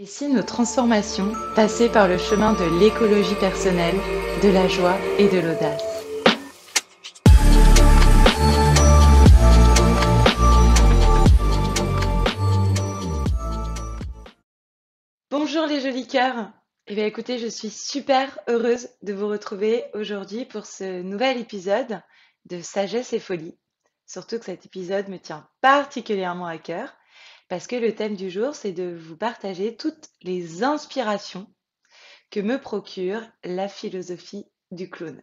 Et si nos transformations passaient par le chemin de l'écologie personnelle, de la joie et de l'audace? Bonjour les jolis cœurs! Eh bien écoutez, je suis super heureuse de vous retrouver aujourd'hui pour ce nouvel épisode de Sagesse et Folie. Surtout que cet épisode me tient particulièrement à cœur parce que le thème du jour, c'est de vous partager toutes les inspirations que me procure la philosophie du clown.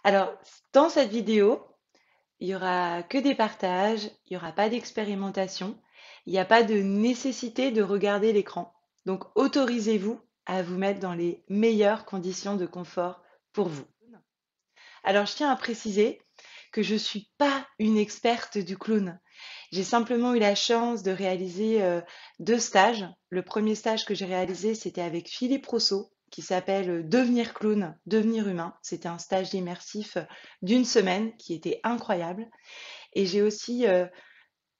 Alors, dans cette vidéo, il y aura que des partages, il n'y aura pas d'expérimentation, il n'y a pas de nécessité de regarder l'écran. Donc, autorisez-vous à vous mettre dans les meilleures conditions de confort pour vous. Alors, je tiens à préciser que je ne suis pas une experte du clown. J'ai simplement eu la chance de réaliser 2 stages. Le premier stage que j'ai réalisé, c'était avec Philippe Rousseau, qui s'appelle Devenir clown, devenir humain. C'était un stage immersif d'1 semaine qui était incroyable. Et j'ai aussi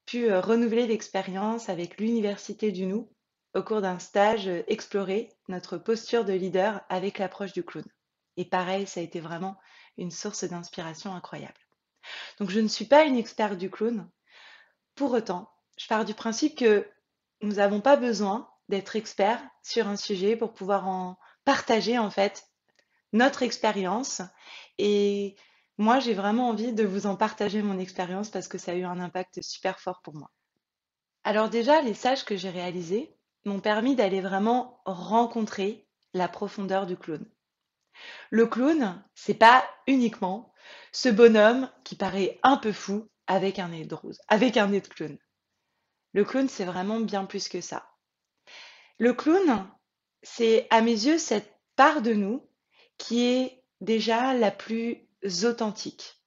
pu renouveler l'expérience avec l'Université du Nou au cours d'un stage explorer notre posture de leader avec l'approche du clown. Et pareil, ça a été vraiment une source d'inspiration incroyable. Donc je ne suis pas une experte du clown. Pour autant, je pars du principe que nous n'avons pas besoin d'être experts sur un sujet pour pouvoir en partager en fait notre expérience. Et moi, j'ai vraiment envie de vous en partager mon expérience parce que ça a eu un impact super fort pour moi. Alors déjà, les stages que j'ai réalisés m'ont permis d'aller vraiment rencontrer la profondeur du clown. Le clown, c'est pas uniquement ce bonhomme qui paraît un peu fou avec un nez de rose, avec un nez de clown. Le clown, c'est vraiment bien plus que ça. Le clown, c'est à mes yeux cette part de nous qui est déjà la plus authentique,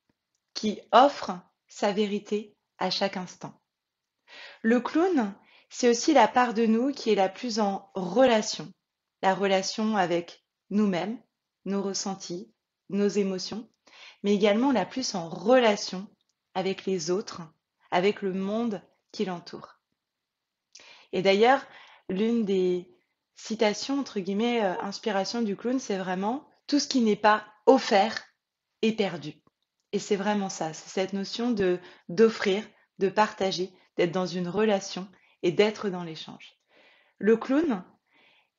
qui offre sa vérité à chaque instant. Le clown, c'est aussi la part de nous qui est la plus en relation, la relation avec nous-mêmes, nos ressentis, nos émotions, mais également la plus en relation avec les autres, avec le monde qui l'entoure. Et d'ailleurs, l'une des citations, entre guillemets, inspiration du clown, c'est vraiment tout ce qui n'est pas offert est perdu. Et c'est vraiment ça, c'est cette notion de d'offrir, de partager, d'être dans une relation et d'être dans l'échange. Le clown,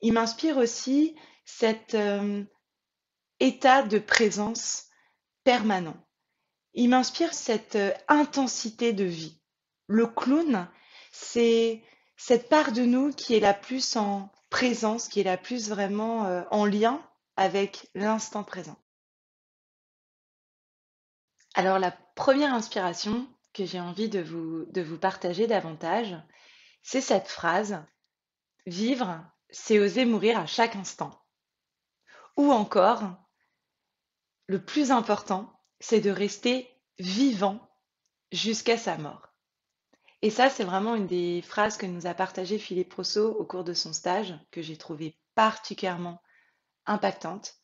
il m'inspire aussi cet état de présence permanent. Il m'inspire cette intensité de vie. Le clown, c'est cette part de nous qui est la plus en présence, qui est la plus vraiment en lien avec l'instant présent. Alors la première inspiration que j'ai envie de vous partager davantage, c'est cette phrase: vivre, c'est oser mourir à chaque instant. Ou encore, le plus important, c'est de rester vivant jusqu'à sa mort. Et ça, c'est vraiment une des phrases que nous a partagé Philippe Rousseau au cours de son stage, que j'ai trouvé particulièrement impactante.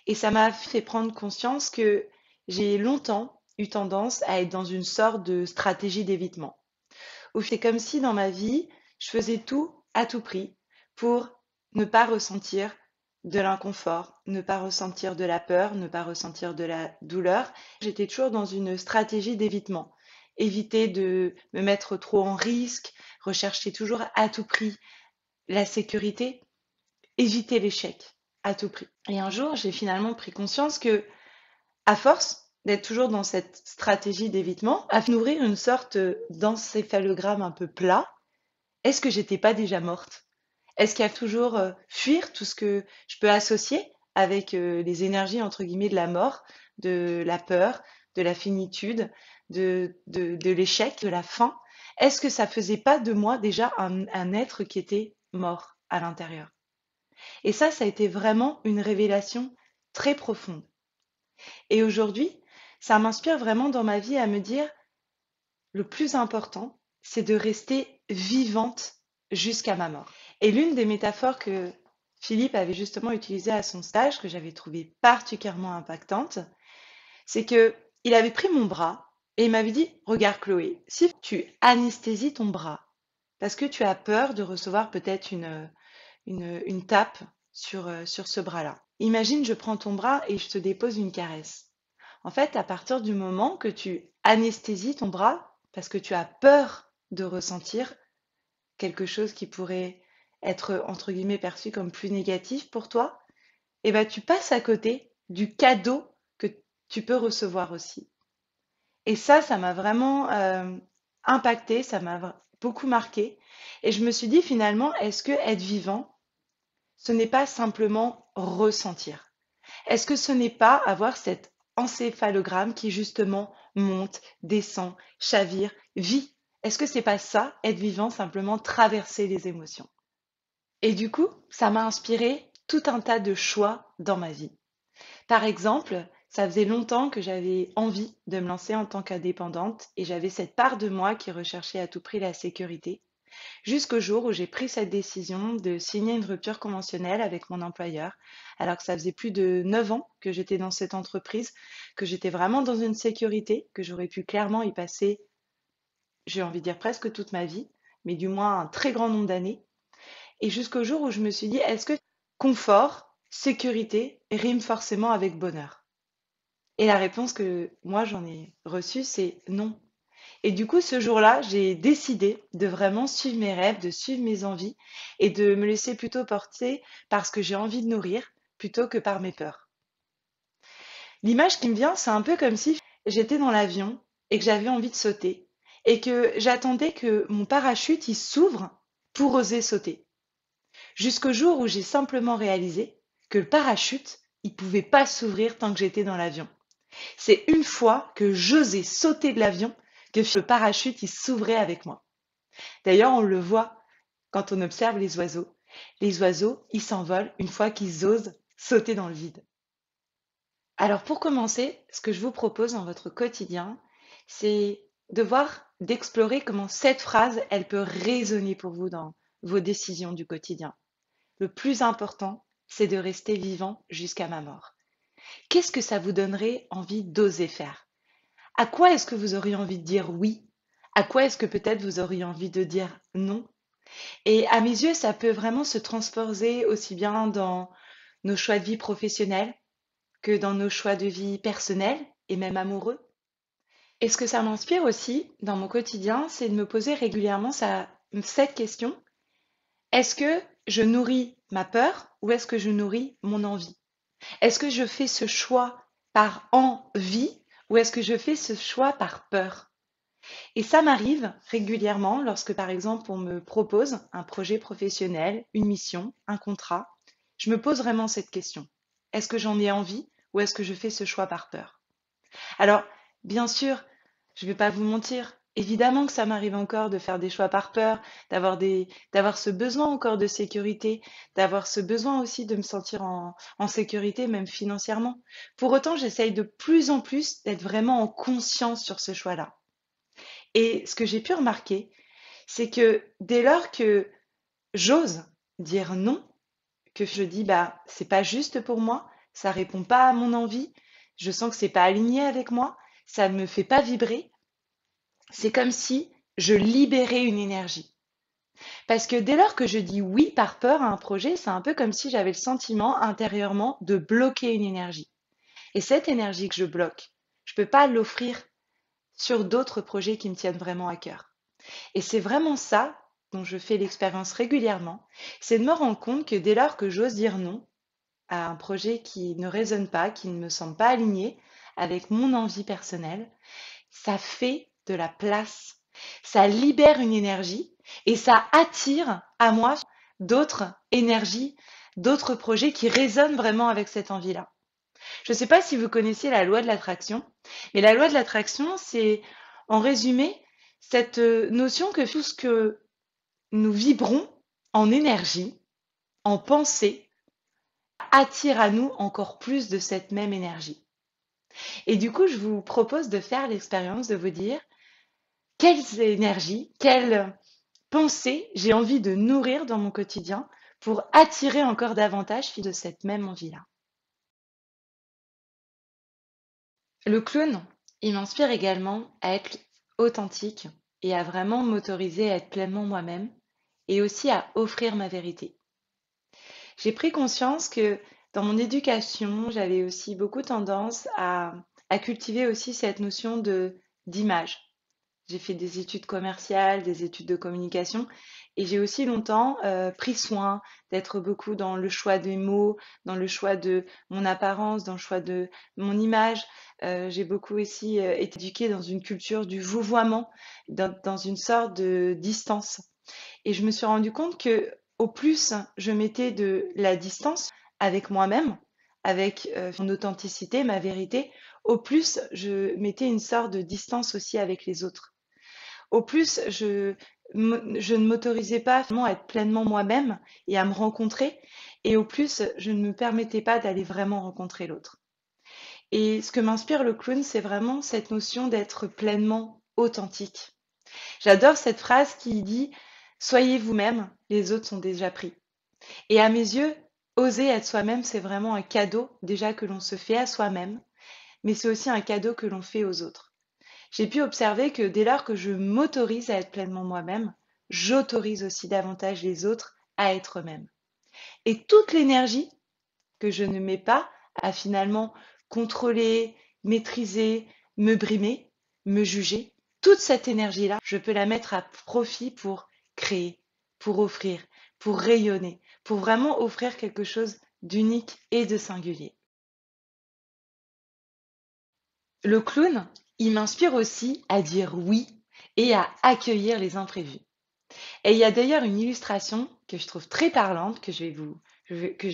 Et ça m'a fait prendre conscience que j'ai longtemps eu tendance à être dans une sorte de stratégie d'évitement, où c'est comme si dans ma vie, je faisais tout à tout prix pour ne pas ressentir de l'inconfort, ne pas ressentir de la peur, ne pas ressentir de la douleur. J'étais toujours dans une stratégie d'évitement. Éviter de me mettre trop en risque, rechercher toujours à tout prix la sécurité, éviter l'échec à tout prix. Et un jour, j'ai finalement pris conscience que, à force d'être toujours dans cette stratégie d'évitement, à nourrir une sorte d'encéphalogramme un peu plat, est-ce que j'étais pas déjà morte? Est-ce qu'il y a toujours fuir tout ce que je peux associer avec les énergies entre guillemets de la mort, de la peur, de la finitude, de l'échec, de la fin? Est-ce que ça faisait pas de moi déjà un être qui était mort à l'intérieur? Et ça a été vraiment une révélation très profonde. Et aujourd'hui, ça m'inspire vraiment dans ma vie à me dire, le plus important, c'est de rester vivante jusqu'à ma mort. Et l'une des métaphores que Philippe avait justement utilisées à son stage, que j'avais trouvé particulièrement impactante, c'est que il avait pris mon bras et il m'avait dit: regarde Chloé, si tu anesthésies ton bras, parce que tu as peur de recevoir peut-être une tape sur ce bras-là. Imagine, je prends ton bras et je te dépose une caresse. En fait, à partir du moment que tu anesthésies ton bras, parce que tu as peur de ressentir quelque chose qui pourrait être, entre guillemets, perçu comme plus négatif pour toi, eh ben, tu passes à côté du cadeau que tu peux recevoir aussi. Et ça m'a vraiment impacté, ça m'a beaucoup marqué. Et je me suis dit finalement, est-ce que être vivant, ce n'est pas simplement ressentir? Est-ce que ce n'est pas avoir cet encéphalogramme qui justement monte, descend, chavire, vit? Est-ce que c'est pas ça, être vivant, simplement traverser les émotions? Et du coup, ça m'a inspiré tout un tas de choix dans ma vie. Par exemple, ça faisait longtemps que j'avais envie de me lancer en tant qu'indépendante et j'avais cette part de moi qui recherchait à tout prix la sécurité, jusqu'au jour où j'ai pris cette décision de signer une rupture conventionnelle avec mon employeur, alors que ça faisait plus de 9 ans que j'étais dans cette entreprise, que j'étais vraiment dans une sécurité, que j'aurais pu clairement y passer, j'ai envie de dire presque toute ma vie, mais du moins un très grand nombre d'années. Et jusqu'au jour où je me suis dit, est-ce que confort, sécurité rime forcément avec bonheur? Et la réponse que moi j'en ai reçue, c'est non. Et du coup, ce jour-là, j'ai décidé de vraiment suivre mes rêves, de suivre mes envies et de me laisser plutôt porter par ce que j'ai envie de nourrir plutôt que par mes peurs. L'image qui me vient, c'est un peu comme si j'étais dans l'avion et que j'avais envie de sauter et que j'attendais que mon parachute il s'ouvre pour oser sauter. Jusqu'au jour où j'ai simplement réalisé que le parachute, il pouvait pas s'ouvrir tant que j'étais dans l'avion. C'est une fois que j'osais sauter de l'avion que le parachute il s'ouvrait avec moi. D'ailleurs, on le voit quand on observe les oiseaux. Les oiseaux, ils s'envolent une fois qu'ils osent sauter dans le vide. Alors pour commencer, ce que je vous propose dans votre quotidien, c'est de voir, d'explorer comment cette phrase, elle peut résonner pour vous dans vos décisions du quotidien. Le plus important, c'est de rester vivant jusqu'à ma mort. Qu'est-ce que ça vous donnerait envie d'oser faire? À quoi est-ce que vous auriez envie de dire oui? À quoi est-ce que peut-être vous auriez envie de dire non? Et à mes yeux, ça peut vraiment se transposer aussi bien dans nos choix de vie professionnels que dans nos choix de vie personnels et même amoureux. Et ce que ça m'inspire aussi dans mon quotidien, c'est de me poser régulièrement cette question. Est-ce que je nourris ma peur ou est-ce que je nourris mon envie? Est-ce que je fais ce choix par envie ou est-ce que je fais ce choix par peur? Et ça m'arrive régulièrement lorsque, par exemple, on me propose un projet professionnel, une mission, un contrat. Je me pose vraiment cette question. Est-ce que j'en ai envie ou est-ce que je fais ce choix par peur? Alors, bien sûr, je ne vais pas vous mentir. Évidemment que ça m'arrive encore de faire des choix par peur, d'avoir ce besoin encore de sécurité, d'avoir ce besoin aussi de me sentir en sécurité, même financièrement. Pour autant, j'essaye de plus en plus d'être vraiment en conscience sur ce choix-là. Et ce que j'ai pu remarquer, c'est que dès lors que j'ose dire non, que je dis bah c'est pas juste pour moi, ça répond pas à mon envie, je sens que c'est pas aligné avec moi, ça me fait pas vibrer, c'est comme si je libérais une énergie. Parce que dès lors que je dis oui par peur à un projet, c'est un peu comme si j'avais le sentiment intérieurement de bloquer une énergie. Et cette énergie que je bloque, je peux pas l'offrir sur d'autres projets qui me tiennent vraiment à cœur. Et c'est vraiment ça dont je fais l'expérience régulièrement, c'est de me rendre compte que dès lors que j'ose dire non à un projet qui ne résonne pas, qui ne me semble pas aligné avec mon envie personnelle, ça fait de la place, ça libère une énergie et ça attire à moi d'autres énergies, d'autres projets qui résonnent vraiment avec cette envie-là. Je ne sais pas si vous connaissez la loi de l'attraction, mais la loi de l'attraction, c'est en résumé cette notion que tout ce que nous vibrons en énergie, en pensée, attire à nous encore plus de cette même énergie. Et du coup, je vous propose de faire l'expérience de vous dire quelles énergies, quelles pensées j'ai envie de nourrir dans mon quotidien pour attirer encore davantage de cette même envie-là. Le clown, il m'inspire également à être authentique, et à vraiment m'autoriser à être pleinement moi-même et aussi à offrir ma vérité. J'ai pris conscience que dans mon éducation, j'avais aussi beaucoup tendance à cultiver aussi cette notion d'image. J'ai fait des études commerciales, des études de communication et j'ai aussi longtemps pris soin d'être beaucoup dans le choix des mots, dans le choix de mon apparence, dans le choix de mon image. J'ai beaucoup aussi été éduquée dans une culture du vouvoiement, dans une sorte de distance. Et je me suis rendu compte que au plus je mettais de la distance avec moi-même, avec mon authenticité, ma vérité, au plus je mettais une sorte de distance aussi avec les autres. Au plus je ne m'autorisais pas vraiment à être pleinement moi-même et à me rencontrer, et au plus je ne me permettais pas d'aller vraiment rencontrer l'autre. Et ce que m'inspire le clown, c'est vraiment cette notion d'être pleinement authentique. J'adore cette phrase qui dit soyez vous-même, les autres sont déjà pris. Et à mes yeux, oser être soi-même, c'est vraiment un cadeau déjà que l'on se fait à soi-même, mais c'est aussi un cadeau que l'on fait aux autres. J'ai pu observer que dès lors que je m'autorise à être pleinement moi-même, j'autorise aussi davantage les autres à être eux-mêmes. Et toute l'énergie que je ne mets pas à finalement contrôler, maîtriser, me brimer, me juger, toute cette énergie-là, je peux la mettre à profit pour créer, pour offrir, pour rayonner, pour vraiment offrir quelque chose d'unique et de singulier. Le clown, il m'inspire aussi à dire oui et à accueillir les imprévus. Et il y a d'ailleurs une illustration que je trouve très parlante que je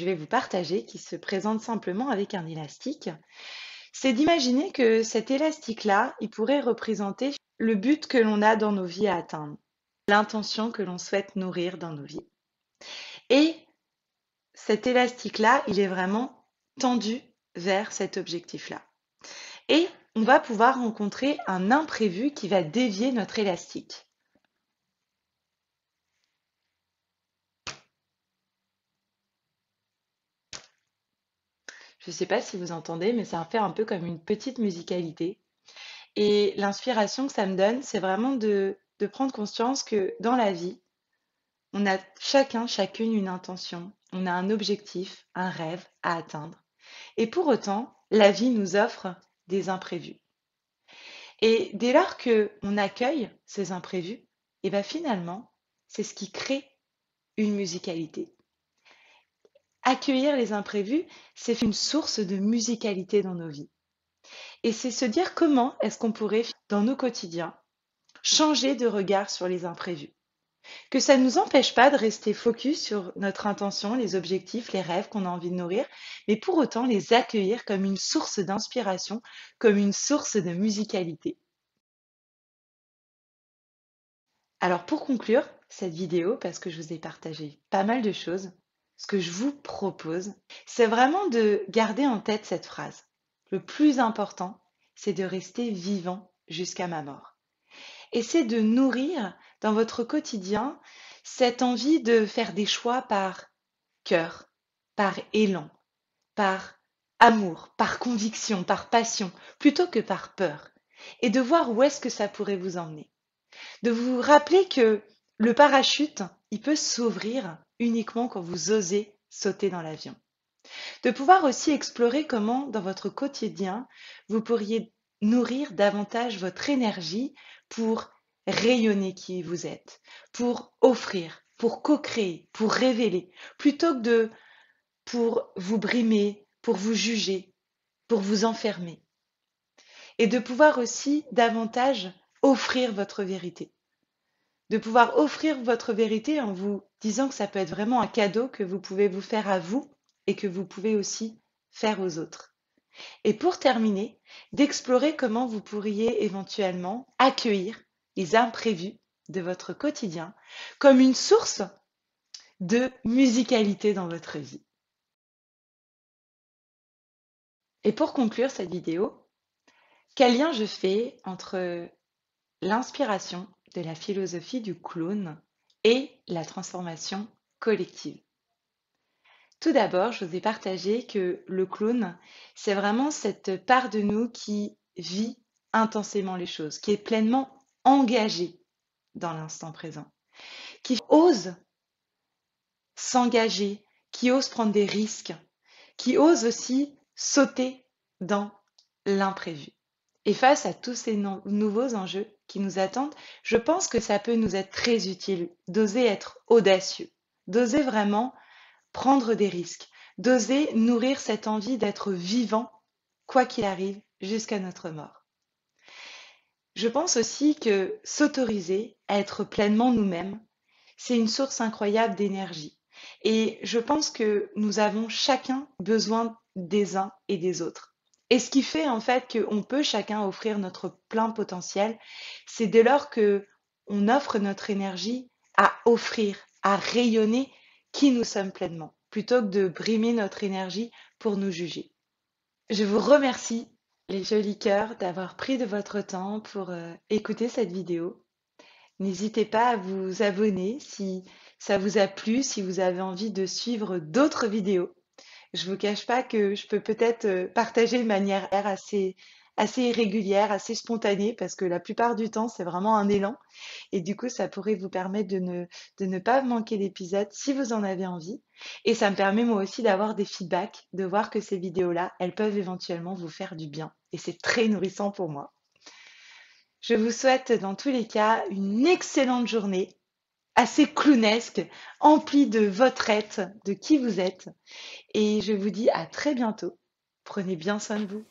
vais vous partager qui se présente simplement avec un élastique. C'est d'imaginer que cet élastique-là, il pourrait représenter le but que l'on a dans nos vies à atteindre, l'intention que l'on souhaite nourrir dans nos vies. Et cet élastique-là, il est vraiment tendu vers cet objectif-là. Et on va pouvoir rencontrer un imprévu qui va dévier notre élastique. Je ne sais pas si vous entendez, mais ça fait un peu comme une petite musicalité. Et l'inspiration que ça me donne, c'est vraiment de prendre conscience que dans la vie, on a chacun, chacune une intention, on a un objectif, un rêve à atteindre. Et pour autant, la vie nous offre des imprévus. Et dès lors qu'on accueille ces imprévus, et bien finalement, c'est ce qui crée une musicalité. Accueillir les imprévus, c'est une source de musicalité dans nos vies. Et c'est se dire comment est-ce qu'on pourrait, dans nos quotidiens, changer de regard sur les imprévus. Que ça ne nous empêche pas de rester focus sur notre intention, les objectifs, les rêves qu'on a envie de nourrir, mais pour autant les accueillir comme une source d'inspiration, comme une source de musicalité. Alors pour conclure cette vidéo, parce que je vous ai partagé pas mal de choses, ce que je vous propose, c'est vraiment de garder en tête cette phrase. Le plus important, c'est de rester vivant jusqu'à ma mort. Et c'est de nourrir dans votre quotidien cette envie de faire des choix par cœur, par élan, par amour, par conviction, par passion, plutôt que par peur. Et de voir où est-ce que ça pourrait vous emmener. De vous rappeler que le parachute, il peut s'ouvrir uniquement quand vous osez sauter dans l'avion. De pouvoir aussi explorer comment, dans votre quotidien, vous pourriez nourrir davantage votre énergie pour rayonner qui vous êtes, pour offrir, pour co-créer, pour révéler, plutôt que pour vous brimer, pour vous juger, pour vous enfermer. Et de pouvoir aussi davantage offrir votre vérité. De pouvoir offrir votre vérité en vous disant que ça peut être vraiment un cadeau que vous pouvez vous faire à vous et que vous pouvez aussi faire aux autres. Et pour terminer, d'explorer comment vous pourriez éventuellement accueillir les imprévus de votre quotidien comme une source de musicalité dans votre vie. Et pour conclure cette vidéo, quel lien je fais entre l'inspiration de la philosophie du clown et la transformation collective? Tout d'abord, je vous ai partagé que le clown, c'est vraiment cette part de nous qui vit intensément les choses, qui est pleinement engagée dans l'instant présent, qui ose s'engager, qui ose prendre des risques, qui ose aussi sauter dans l'imprévu. Et face à tous ces nouveaux enjeux qui nous attendent, je pense que ça peut nous être très utile d'oser être audacieux, d'oser vraiment prendre des risques, d'oser nourrir cette envie d'être vivant, quoi qu'il arrive, jusqu'à notre mort. Je pense aussi que s'autoriser à être pleinement nous-mêmes, c'est une source incroyable d'énergie. Et je pense que nous avons chacun besoin des uns et des autres. Et ce qui fait en fait qu'on peut chacun offrir notre plein potentiel, c'est dès lors que on offre notre énergie à offrir, à rayonner qui nous sommes pleinement, plutôt que de brimer notre énergie pour nous juger. Je vous remercie, les jolis cœurs, d'avoir pris de votre temps pour écouter cette vidéo. N'hésitez pas à vous abonner si ça vous a plu, si vous avez envie de suivre d'autres vidéos. Je vous cache pas que je peux peut-être partager de manière assez irrégulière, assez spontanée, parce que la plupart du temps, c'est vraiment un élan. Et du coup, ça pourrait vous permettre de ne pas manquer d'épisodes si vous en avez envie. Et ça me permet moi aussi d'avoir des feedbacks, de voir que ces vidéos-là, elles peuvent éventuellement vous faire du bien. Et c'est très nourrissant pour moi. Je vous souhaite dans tous les cas une excellente journée, assez clownesque, emplie de votre être, de qui vous êtes. Et je vous dis à très bientôt. Prenez bien soin de vous.